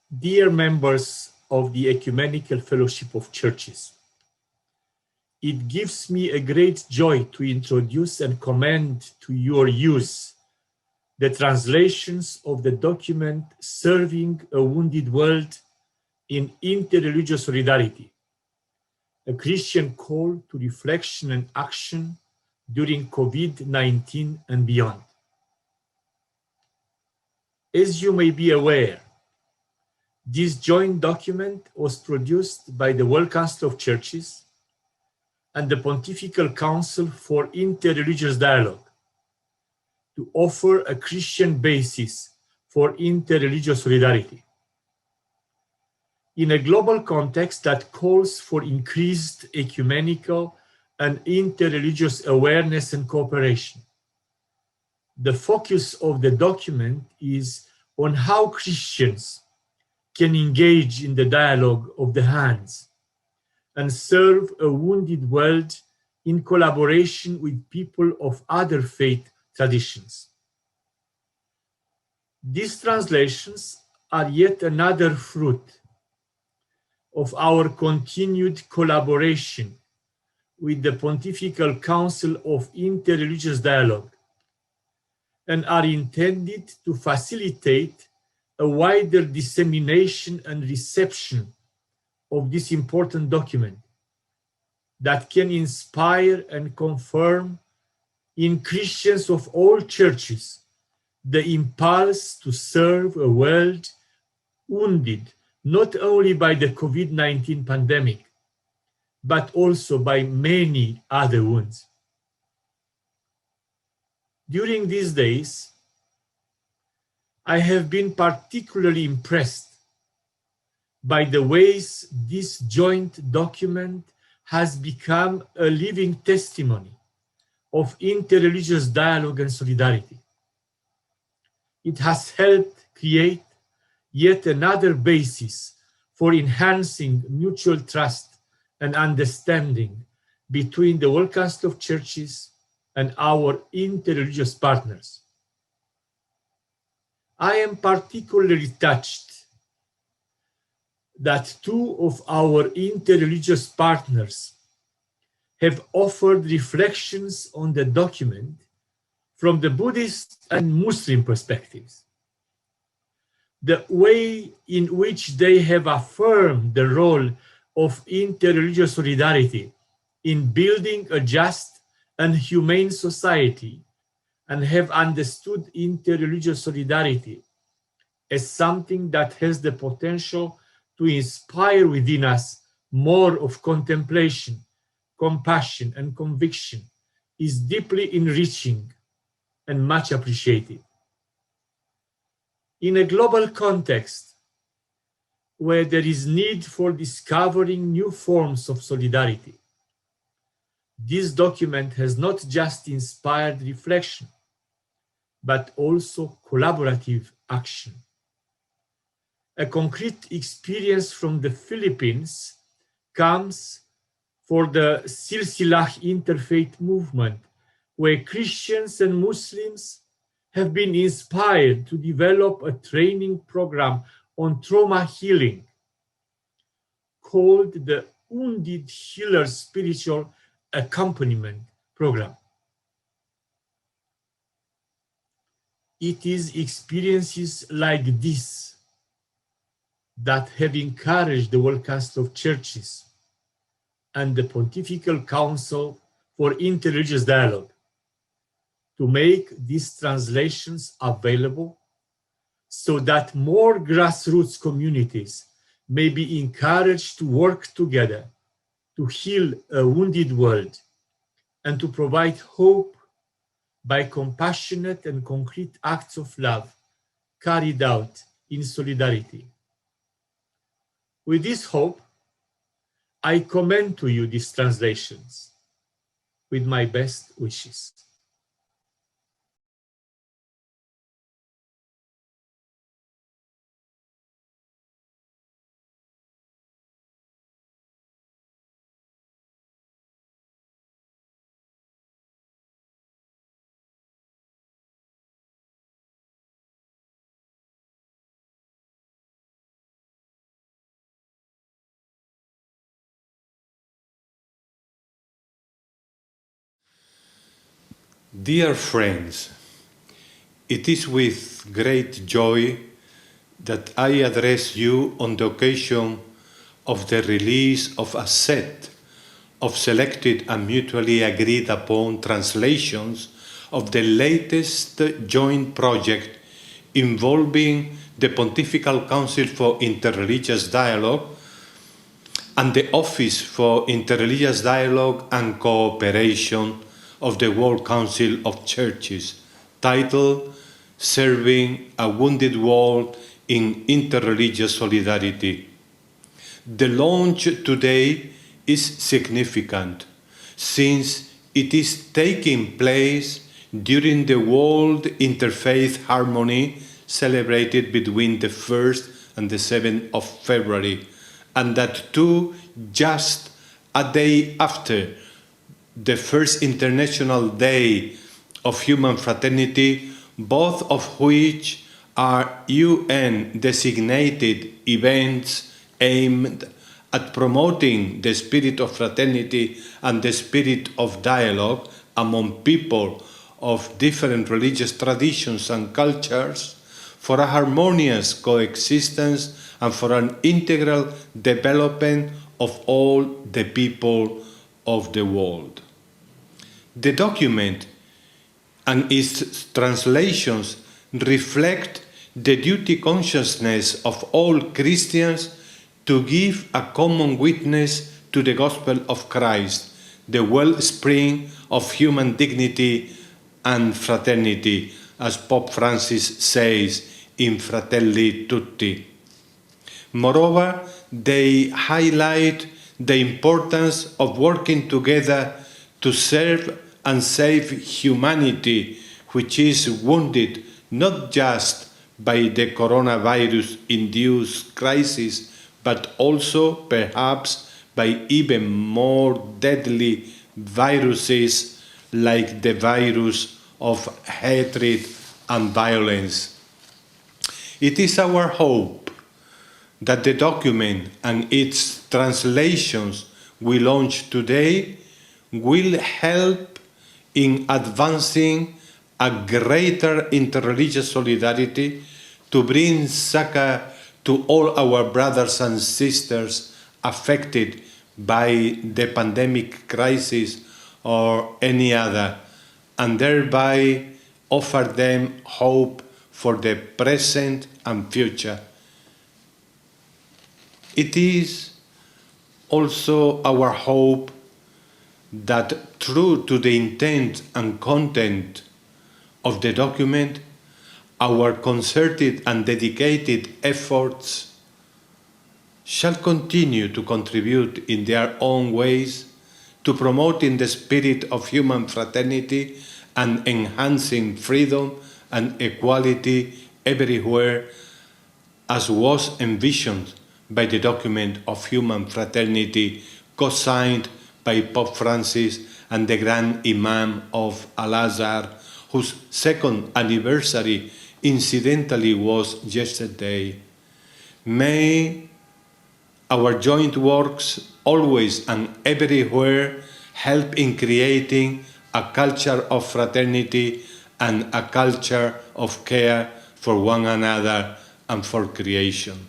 Dear members of the Ecumenical Fellowship of Churches, it gives me a great joy to introduce and commend to your use the translations of the document Serving a Wounded World in Interreligious Solidarity, a Christian call to reflection and action during COVID-19 and beyond. As you may be aware, this joint document was produced by the World Council of Churches and the Pontifical Council for Interreligious Dialogue to offer a Christian basis for interreligious solidarity. In a global context that calls for increased ecumenical and interreligious awareness and cooperation, the focus of the document is on how Christians can engage in the dialogue of the hands and serve a wounded world in collaboration with people of other faith traditions. These translations are yet another fruit of our continued collaboration with the Pontifical Council of Interreligious Dialogue and are intended to facilitate a wider dissemination and reception of this important document that can inspire and confirm in Christians of all churches the impulse to serve a world wounded not only by the COVID-19 pandemic, but also by many other wounds. During these days, I have been particularly impressed by the ways this joint document has become a living testimony of interreligious dialogue and solidarity. It has helped create yet another basis for enhancing mutual trust and understanding between the World Council of Churches and our interreligious partners. I am particularly touched that two of our interreligious partners have offered reflections on the document from the Buddhist and Muslim perspectives. The way in which they have affirmed the role of interreligious solidarity in building a just and humane society and have understood interreligious solidarity as something that has the potential to inspire within us more of contemplation, compassion, and conviction is deeply enriching and much appreciated. In a global context where there is need for discovering new forms of solidarity, this document has not just inspired reflection, but also collaborative action. A concrete experience from the Philippines comes for the Silsilah interfaith movement, where Christians and Muslims have been inspired to develop a training program on trauma healing called the Wounded Healer Spiritual Accompaniment Program. It is experiences like this that have encouraged the World Council of Churches and the Pontifical Council for Interreligious Dialogue to make these translations available so that more grassroots communities may be encouraged to work together to heal a wounded world and to provide hope by compassionate and concrete acts of love carried out in solidarity. With this hope, I commend to you these translations with my best wishes. Dear friends, it is with great joy that I address you on the occasion of the release of a set of selected and mutually agreed upon translations of the latest joint project involving the Pontifical Council for Interreligious Dialogue and the Office for Interreligious Dialogue and Cooperation of the World Council of Churches, titled Serving a Wounded World in Interreligious Solidarity. The launch today is significant since it is taking place during the World Interfaith Harmony celebrated between the 1st and the 7th of February, and that too just a day after the first International Day of Human Fraternity, both of which are UN-designated events aimed at promoting the spirit of fraternity and the spirit of dialogue among people of different religious traditions and cultures for a harmonious coexistence and for an integral development of all the people of the world. The document and its translations reflect the duty consciousness of all Christians to give a common witness to the gospel of Christ, the wellspring of human dignity and fraternity, as Pope Francis says in Fratelli Tutti. Moreover, they highlight the importance of working together to serve and save humanity, which is wounded not just by the coronavirus-induced crisis, but also perhaps by even more deadly viruses like the virus of hatred and violence. It is our hope that the document and its translations we launch today will help in advancing a greater interreligious solidarity to bring succor to all our brothers and sisters affected by the pandemic crisis or any other, and thereby offer them hope for the present and future. It is also our hope that, true to the intent and content of the document, our concerted and dedicated efforts shall continue to contribute in their own ways to promoting the spirit of human fraternity and enhancing freedom and equality everywhere, as was envisioned by the document of human fraternity co-signed by Pope Francis and the Grand Imam of Al-Azhar, whose second anniversary incidentally was yesterday. May our joint works always and everywhere help in creating a culture of fraternity and a culture of care for one another and for creation.